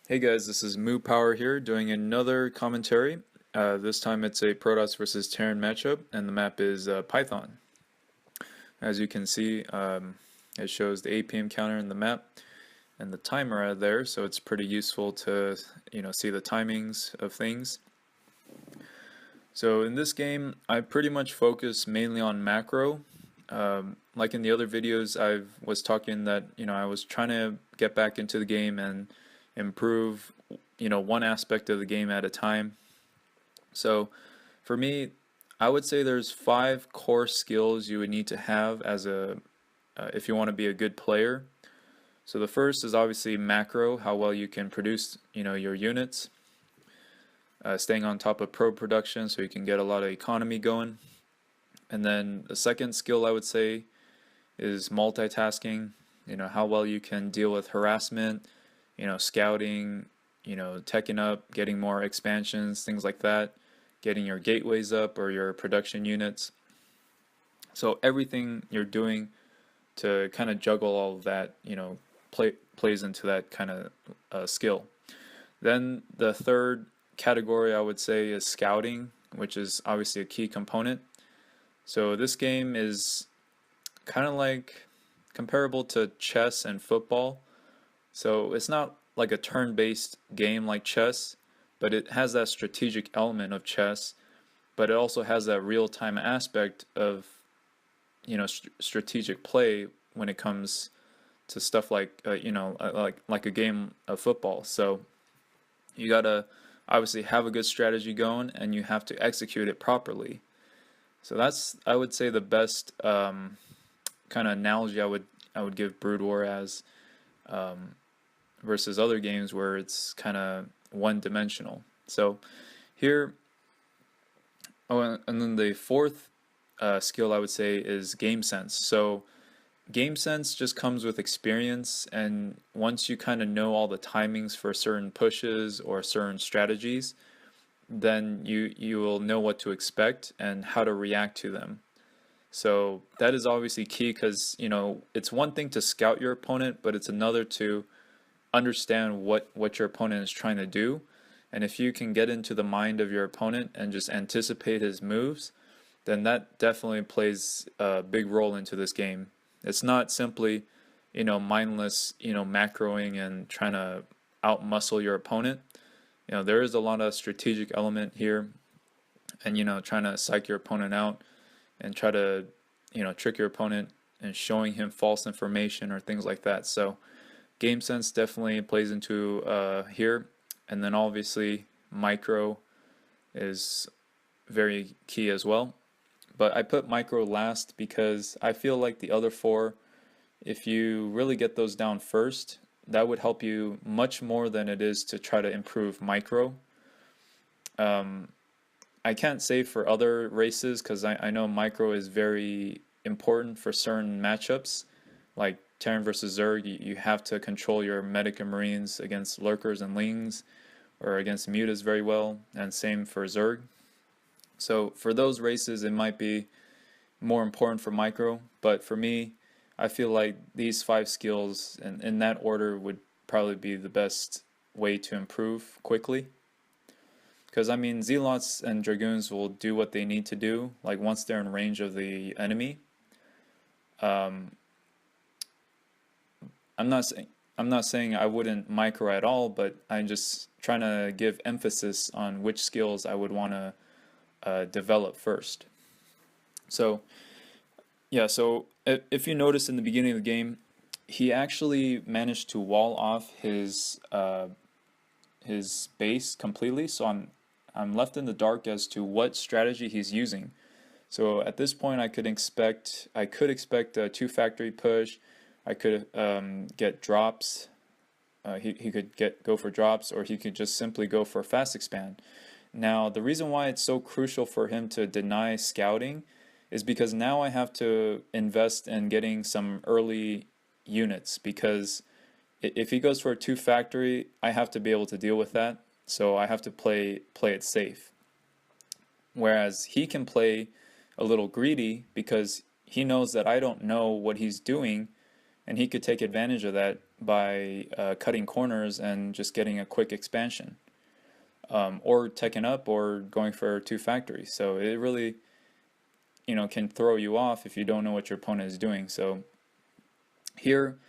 Hey guys, this is Moo Power here doing another commentary. This time it's a Protoss versus Terran matchup, and the map is Python. As you can see, it shows the APM counter in the map and the timer out there, so it's pretty useful to see the timings of things. So in this game, I pretty much focus mainly on macro. Like in the other videos, I was talking that I was trying to get back into the game and improve one aspect of the game at a time. So for me, I would say there's 5 core skills you would need to have as a if you want to be a good player. So the first is obviously macro, how well you can produce your units, staying on top of pro production so you can get a lot of economy going. And then the second skill I would say is multitasking, how well you can deal with harassment, scouting, teching up, getting more expansions, things like that, getting your gateways up or your production units. So everything you're doing to kind of juggle all of that, plays into that kind of skill. Then the third category I would say is scouting, which is obviously a key component. So this game is kind of like comparable to chess and football. So it's not like a turn-based game like chess, but it has that strategic element of chess, but it also has that real-time aspect of strategic play when it comes to stuff like like a game of football. So you gotta obviously have a good strategy going, and you have to execute it properly. So that's, I would say, the best kind of analogy I would give Brood War as, versus other games where it's kind of one-dimensional. So here, oh, and then the fourth skill I would say is game sense. So game sense just comes with experience, and once you kind of know all the timings for certain pushes or certain strategies, then you will know what to expect and how to react to them. So that is obviously key because it's one thing to scout your opponent, but it's another to understand what your opponent is trying to do. And if you can get into the mind of your opponent and just anticipate his moves, then that definitely plays a big role into this game. It's not simply, mindless, macroing and trying to outmuscle your opponent. There is a lot of strategic element here, and trying to psych your opponent out and try to trick your opponent and showing him false information or things like that. So game sense definitely plays into here, and then obviously micro is very key as well. But I put micro last because I feel like the other four, if you really get those down first, that would help you much more than it is to try to improve micro. I can't say for other races because I know micro is very important for certain matchups, like Terran versus Zerg. You have to control your medic and marines against lurkers and lings, or against mutas very well, and same for Zerg. So for those races, it might be more important for micro, but for me, I feel like these 5 skills in that order would probably be the best way to improve quickly. Because I mean, Zealots and Dragoons will do what they need to do, like once they're in range of the enemy. Um, I'm not saying I wouldn't micro at all, but I'm just trying to give emphasis on which skills I would want to develop first. So yeah, so if you notice in the beginning of the game, he actually managed to wall off his base completely. So I'm left in the dark as to what strategy he's using. So at this point, I could expect a 2 factory push. I could get drops. He could go for drops, or he could just simply go for fast expand. Now, the reason why it's so crucial for him to deny scouting is because now I have to invest in getting some early units, because if he goes for a 2 factory, I have to be able to deal with that. So I have to play it safe. Whereas he can play a little greedy because he knows that I don't know what he's doing, and he could take advantage of that by cutting corners and just getting a quick expansion, or teching up or going for two factories. So it really, can throw you off if you don't know what your opponent is doing. So here,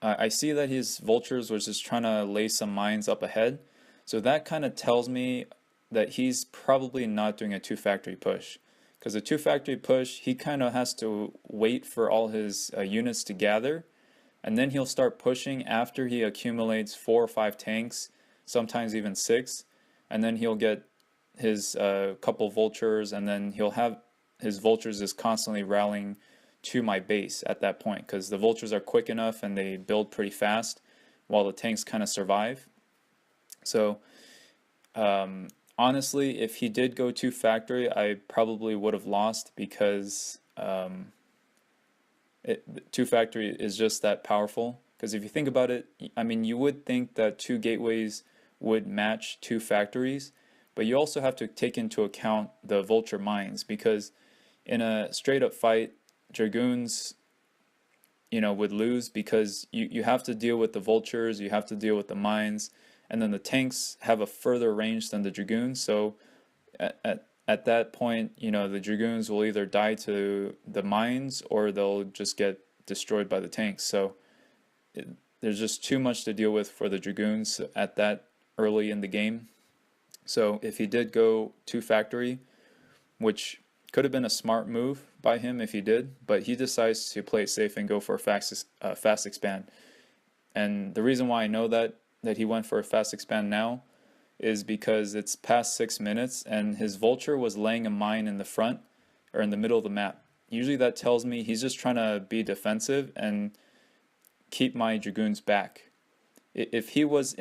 I see that his vultures was just trying to lay some mines up ahead. So that kind of tells me that he's probably not doing a two factory push. Because a two factory push, he kind of has to wait for all his units to gather, and then he'll start pushing after he accumulates 4 or 5 tanks, sometimes even 6, and then he'll get his couple vultures, and then he'll have his vultures just constantly rallying to my base at that point, because the vultures are quick enough and they build pretty fast while the tanks kind of survive. So honestly, if he did go two factory, I probably would have lost, because two factory is just that powerful. Because if you think about it, I mean, you would think that two gateways would match two factories, but you also have to take into account the vulture mines, because in a straight up fight, Dragoons, would lose, because you have to deal with the vultures, you have to deal with the mines, and then the tanks have a further range than the Dragoons. So at that point, the Dragoons will either die to the mines or they'll just get destroyed by the tanks. So there's just too much to deal with for the Dragoons at that early in the game. So if he did go two factory, which could have been a smart move by him if he did, but he decides to play it safe and go for a fast expand. And the reason why I know that he went for a fast expand now is because it's past 6 minutes and his vulture was laying a mine in the front or in the middle of the map. Usually that tells me he's just trying to be defensive and keep my Dragoons back. If he was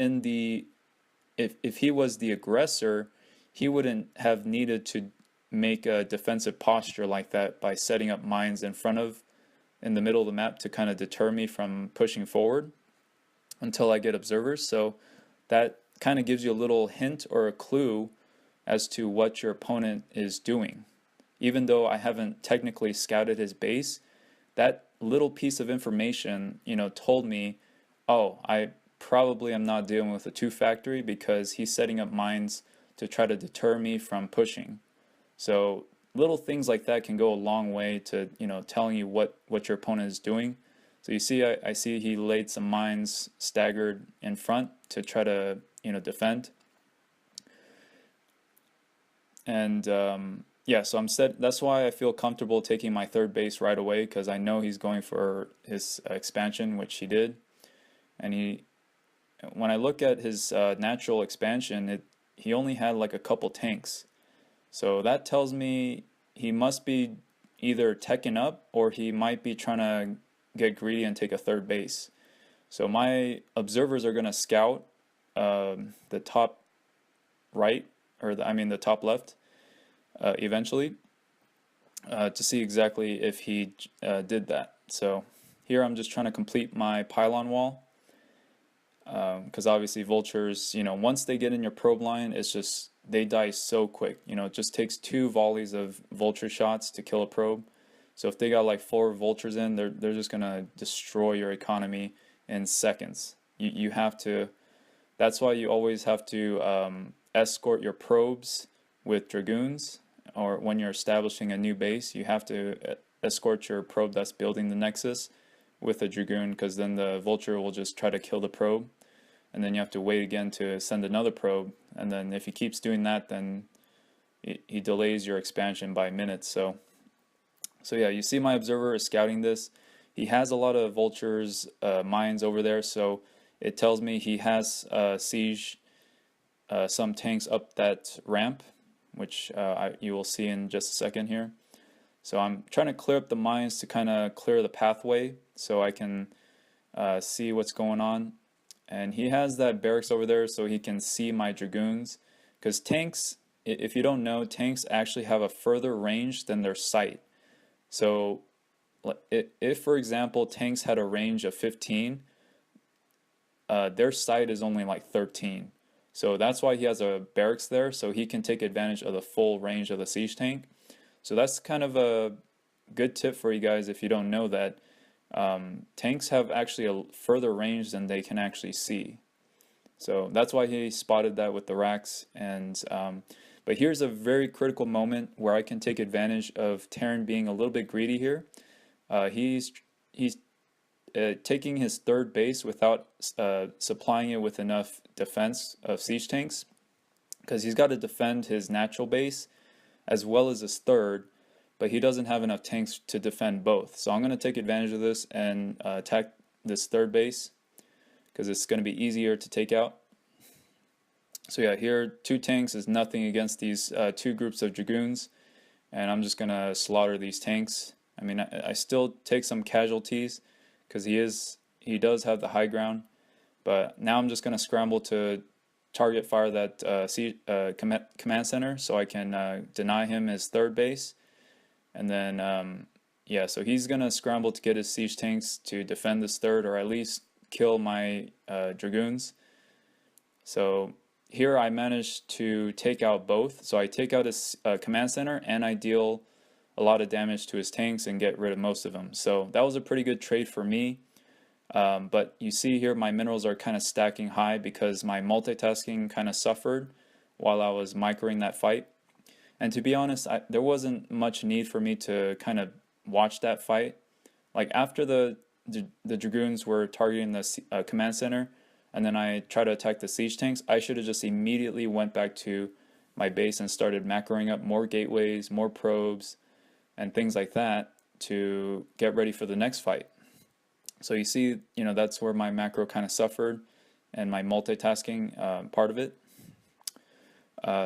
if he was the aggressor, he wouldn't have needed to make a defensive posture like that by setting up mines in the middle of the map to kind of deter me from pushing forward until I get observers. So that kind of gives you a little hint or a clue as to what your opponent is doing. Even though I haven't technically scouted his base, that little piece of information, told me, oh, I probably am not dealing with a two factory, because he's setting up mines to try to deter me from pushing. So little things like that can go a long way to, telling you what your opponent is doing. So you see, I see he laid some mines staggered in front to try to, defend. And yeah, so that's why I feel comfortable taking my third base right away, because I know he's going for his expansion, which he did. And when I look at his natural expansion, he only had like a couple tanks. So that tells me he must be either teching up or he might be trying to get greedy and take a third base. So my observers are going to scout the top right, or the top left, eventually, to see exactly if he did that. So here I'm just trying to complete my pylon wall, because obviously vultures, once they get in your probe line, it's just, they die so quick. It just takes 2 volleys of vulture shots to kill a probe. So if they got like 4 vultures in, they're just gonna destroy your economy in seconds. You have to. That's why you always have to escort your probes with Dragoons, or when you're establishing a new base, you have to escort your probe that's building the Nexus with a Dragoon, because then the vulture will just try to kill the probe, and then you have to wait again to send another probe, and then if he keeps doing that, then he delays your expansion by minutes. So yeah, you see my observer is scouting this. He has a lot of vultures, mines over there, so it tells me he has siege some tanks up that ramp, which you will see in just a second here. So I'm trying to clear up the mines to kind of clear the pathway so I can see what's going on. And he has that barracks over there so he can see my Dragoons. Because tanks, if you don't know, tanks actually have a further range than their sight. So if, for example, tanks had a range of 15, their sight is only like 13. So that's why he has a barracks there, so he can take advantage of the full range of the siege tank. So that's kind of a good tip for you guys if you don't know that. Tanks have actually a further range than they can actually see. So that's why he spotted that with the racks. And but here's a very critical moment where I can take advantage of Terran being a little bit greedy here. He's taking his third base without supplying it with enough defense of siege tanks, because he's got to defend his natural base as well as his third, but he doesn't have enough tanks to defend both. So I'm going to take advantage of this and attack this third base, because it's going to be easier to take out. So yeah, here 2 tanks is nothing against these 2 groups of dragoons, and I'm just going to slaughter these tanks. I mean, I still take some casualties because he does have the high ground, but now I'm just going to scramble to target fire that command center so I can deny him his third base. And then yeah, so he's going to scramble to get his siege tanks to defend this third, or at least kill my dragoons. So here I managed to take out both. So I take out his command center and I deal a lot of damage to his tanks and get rid of most of them. So that was a pretty good trade for me. But you see here my minerals are kind of stacking high because my multitasking kind of suffered while I was microing that fight. And to be honest, there wasn't much need for me to kind of watch that fight. Like after the dragoons were targeting the command center, and then I tried to attack the siege tanks, I should have just immediately went back to my base and started macroing up more gateways, more probes, and things like that to get ready for the next fight. So you see, that's where my macro kind of suffered, and my multitasking part of it.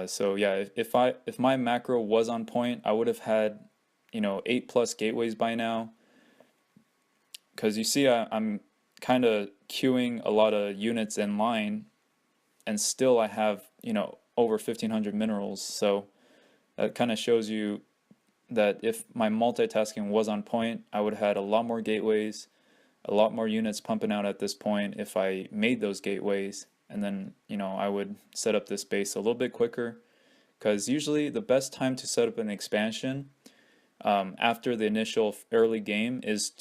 So yeah, if my macro was on point, I would have had 8+ gateways by now. Because you see, I'm kind of queuing a lot of units in line, and still I have over 1,500 minerals. So that kind of shows you that if my multitasking was on point, I would have had a lot more gateways, a lot more units pumping out at this point if I made those gateways, and then I would set up this base a little bit quicker, because usually the best time to set up an expansion after the initial early game is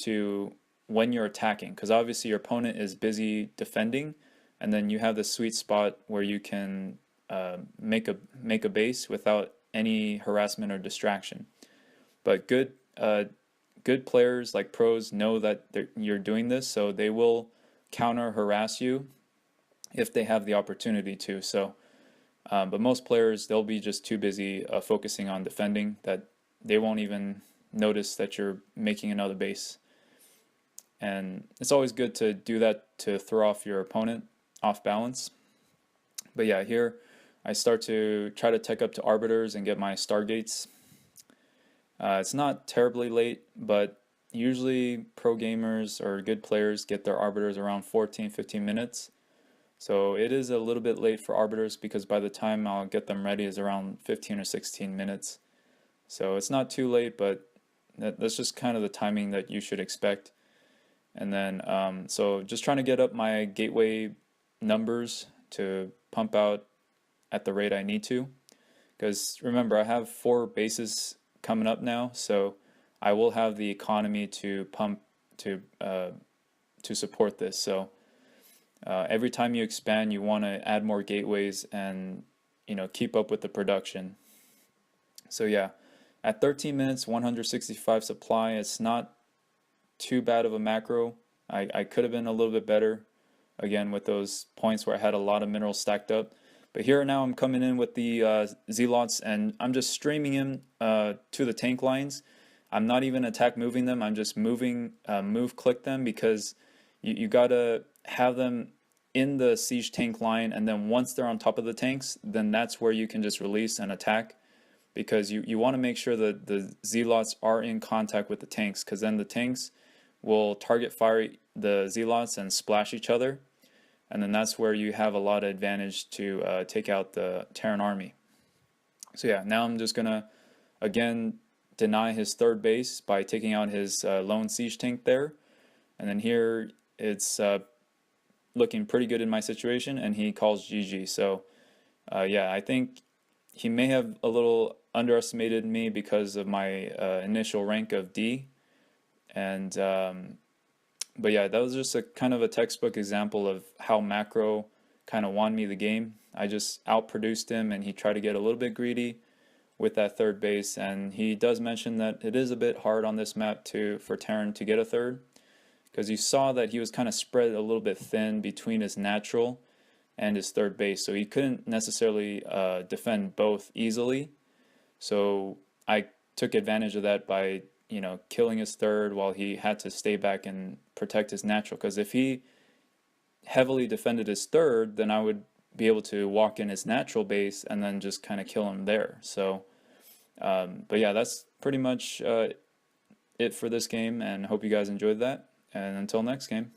when you're attacking, because obviously your opponent is busy defending, and then you have this sweet spot where you can make a base without any harassment or distraction. But good players like pros know that you're doing this, so they will counter harass you if they have the opportunity to. So, but most players, they'll be just too busy focusing on defending that they won't even notice that you're making another base. And it's always good to do that to throw off your opponent off balance. But yeah, here I start to try to tech up to arbiters and get my stargates. It's not terribly late, but usually pro gamers or good players get their arbiters around 14-15 minutes. So it is a little bit late for arbiters, because by the time I'll get them ready is around 15 or 16 minutes. So it's not too late, but that's just kind of the timing that you should expect. And then so just trying to get up my gateway numbers to pump out at the rate I need to, because remember, I have 4 bases coming up now, so I will have the economy to pump to support this. So every time you expand, you want to add more gateways and keep up with the production. So yeah, at 13 minutes, 165 supply. It's not too bad of a macro. I could have been a little bit better, again, with those points where I had a lot of minerals stacked up. But here now I'm coming in with the zealots, and I'm just streaming in to the tank lines. I'm not even attack moving them. I'm just move click them, because you gotta have them in the siege tank line, and then once they're on top of the tanks, then that's where you can just release and attack, because you want to make sure that the zealots are in contact with the tanks, because then the tanks will target fire the zealots and splash each other. And then that's where you have a lot of advantage to take out the Terran army. So yeah, now I'm just going to, again, deny his third base by taking out his lone siege tank there. And then here it's looking pretty good in my situation, and he calls GG. So yeah, I think he may have a little underestimated me because of my initial rank of D. And But yeah, that was just a kind of a textbook example of how macro kind of won me the game. I just outproduced him, and he tried to get a little bit greedy with that third base. And he does mention that it is a bit hard on this map to for Terran to get a third, because you saw that he was kind of spread a little bit thin between his natural and his third base, so he couldn't necessarily defend both easily. So I took advantage of that by, killing his third while he had to stay back and protect his natural. Because if he heavily defended his third, then I would be able to walk in his natural base and then just kind of kill him there. So, but yeah, that's pretty much it for this game, and hope you guys enjoyed that. And until next game.